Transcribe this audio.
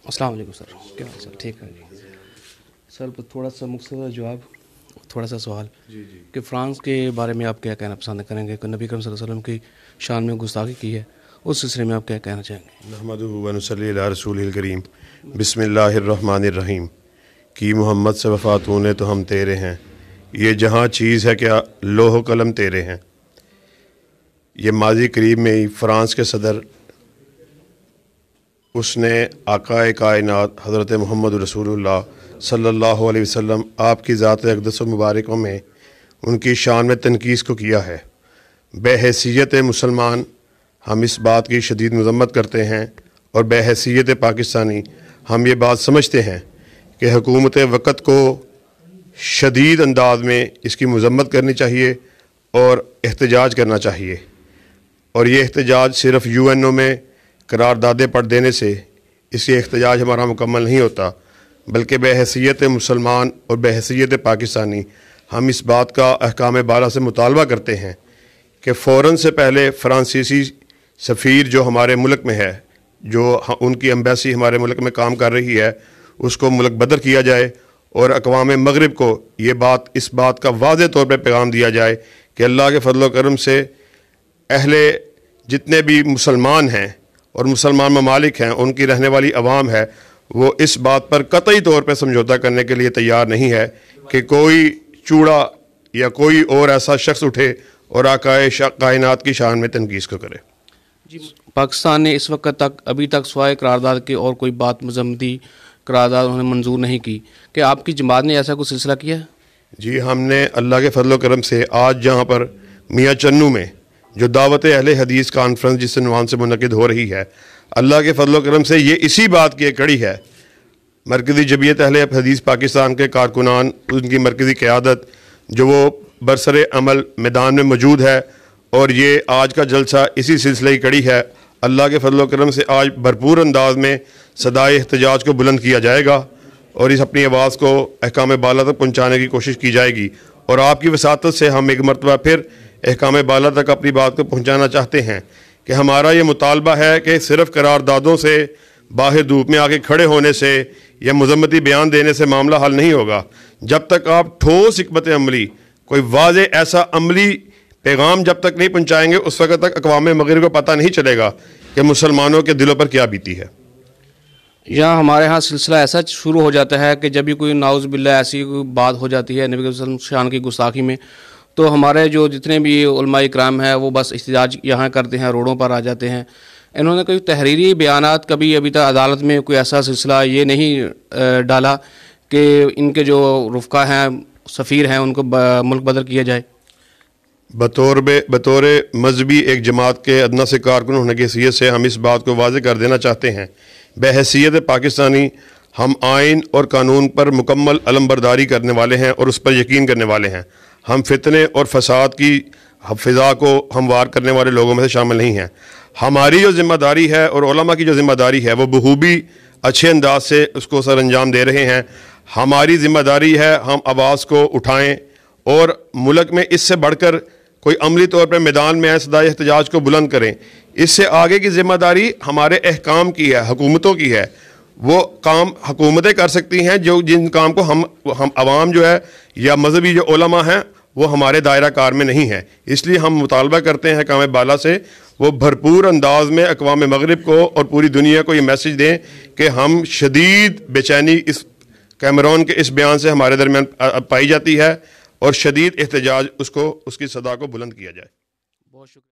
अस्सलाम वालेकुम सर, क्या हाल सर? ठीक है जी सर। थोड़ा सा मुख्तसर जवाब, थोड़ा सा सवाल कि फ़्रांस के बारे में आप क्या कहना पसंद करेंगे कि नबी करीम सल्लल्लाहु अलैहि वसल्लम की शान में गुस्ताखी की है, उस सिलसिले में आप क्या कहना चाहेंगे? नहमदुहु व नुसल्ली अला रसूलिल करीम बिस्मिल्लाहिर्रहमानिर्रहीम कि मोहम्मद से वफ़ा तूने तो हम तेरे हैं, ये जहाँ चीज़ है क्या लोह कलम तेरे हैं। ये माजी करीब में ही फ़्रांस के सदर उसने आकाए कायनात हज़रत मोहम्मद रसूलुल्लाह सल्लल्लाहु अलैहि वसल्लम आपकी ज़ात अक़दस व मुबारकों में उनकी शान में तनकीस को किया है। बहैसियत मुसलमान हम इस बात की शदीद मज़म्मत करते हैं और बहैसियत पाकिस्तानी हम ये बात समझते हैं कि हुकूमत वक़्त को शदीद अंदाज में इसकी मज़म्मत करनी चाहिए और एहतजाज करना चाहिए। और ये एहतजाज सिर्फ़ UNO में करारदादे पढ़ देने से इससे एहतजाज हमारा मुकम्मल नहीं होता, बल्कि बहैसियत मुसलमान और बहैसियत पाकिस्तानी हम इस बात का अहकाम बाला से मुतालबा करते हैं कि फ़ौरन से पहले फ़्रांसीसी सफ़ीर जो हमारे मुल्क में है, जो उनकी एम्बेसी हमारे मुल्क में काम कर रही है, उसको मुल्क बदर किया जाए और अक़वाम मग़रिब को इस बात का वाज़ेह तौर पर पैगाम दिया जाए कि अल्लाह के फजल व करम से अहले जितने भी मुसलमान हैं और मुसलमान ममालिक हैं, उनकी रहने वाली अवाम है, वो इस बात पर कतई तौर पर समझौता करने के लिए तैयार नहीं है कि कोई चूड़ा या कोई और ऐसा शख्स उठे और आकाए कायनात की शान में तनकीस को करे। जी, पाकिस्तान ने इस वक्त तक अभी तक स्वाय करारदाद के और कोई बात मज़म्मती करारदाद उन्होंने मंजूर नहीं की, कि आपकी जमात ने ऐसा कुछ सिलसिला किया है? जी, हमने अल्लाह के फजल व करम से आज जहाँ पर मियाँ चन्नू में जो दावत अहले हदीस कॉन्फ्रेंस जिस उन्वान से मुनक़िद हो रही है, अल्लाह के फजल व करम से ये इसी बात की एक कड़ी है। मरकज़ी जमीयत अहले हदीस पाकिस्तान के कारकुनान, उनकी मरकज़ी क़यादत जो वो बरसरे अमल मैदान में मौजूद है, और ये आज का जलसा इसी सिलसिले की कड़ी है। अल्लाह के फजल व करम से आज भरपूर अंदाज में सदाए एहतजाज को बुलंद किया जाएगा और इस अपनी आवाज़ को अहकाम बाला तक पहुँचाने की कोशिश की जाएगी। और आपकी वसातत से हम एक मरतबा फिर अहकाम बाला तक अपनी बात को पहुँचाना चाहते हैं कि हमारा ये मुतालबा है कि सिर्फ़ करारदादों से, बाहर धूप में आके खड़े होने से या मज़म्मती बयान देने से मामला हल नहीं होगा। जब तक आप ठोस हिकमत अमली, कोई वाज़ेह ऐसा अमली पैगाम जब तक नहीं पहुँचाएँगे, उस वक़्त तक अक़वाम मग़रिब को पता नहीं चलेगा कि मुसलमानों के दिलों पर क्या बीती है। यहाँ हमारे यहाँ सिलसिला ऐसा शुरू हो जाता है कि जब भी कोई नाउज़ बिल्लाह ऐसी कोई बात हो जाती है नबी वसल्लम शान की गुस्ताखी में, तो हमारे जो जितने भी उलमाए इकराम हैं वो बस इख्तिजाज यहाँ करते हैं, रोडों पर आ जाते हैं। इन्होंने कोई तहरीरी बयानात कभी अभी तक अदालत में कोई ऐसा सिलसिला ये नहीं डाला कि इनके जो रुफ़का हैं, सफ़ीर हैं, उनको मुल्क बदर किया जाए? बतौर मजहबी एक जमात के अदना से कारकुन होने की हैसियत से हम इस बात को वाज़ेह कर देना चाहते हैं, बहैसियत पाकिस्तानी हम आइन और कानून पर मुकम्मल अलमबरदारी करने वाले हैं और उस पर यकीन करने वाले हैं। हम फितने और फसाद की फ़िज़ा को हमवार करने वाले लोगों में से शामिल नहीं हैं। हमारी जो ज़िम्मेदारी है और उलमा की जो ज़िम्मेदारी है वो बखूबी अच्छे अंदाज से उसको सर अंजाम दे रहे हैं। हमारी ज़िम्मेदारी है हम आवाज़ को उठाएँ और मुल्क में इससे बढ़कर कोई अमली तौर पर मैदान में सदाए एहतजाज को बुलंद करें। इससे आगे की ज़िम्मेदारी हमारे अहकाम की है, हुकूमतों की है। वो काम हुकूमतें कर सकती हैं जो जिन काम को हम आवाम जो है या मजहबी जो उलमा हैं वो हमारे दायरा कार में नहीं है। इसलिए हम मुतालबा करते हैं अहकाम बाला से वो भरपूर अंदाज में अक़वाम मग़रिब को और पूरी दुनिया को ये मैसेज दें कि हम शदीद बेचैनी इस कैमरून के इस बयान से हमारे दरमियान पाई जाती है और शदीद एहतजाज उसकी सदा को बुलंद किया जाए। बहुत शुक्रिया।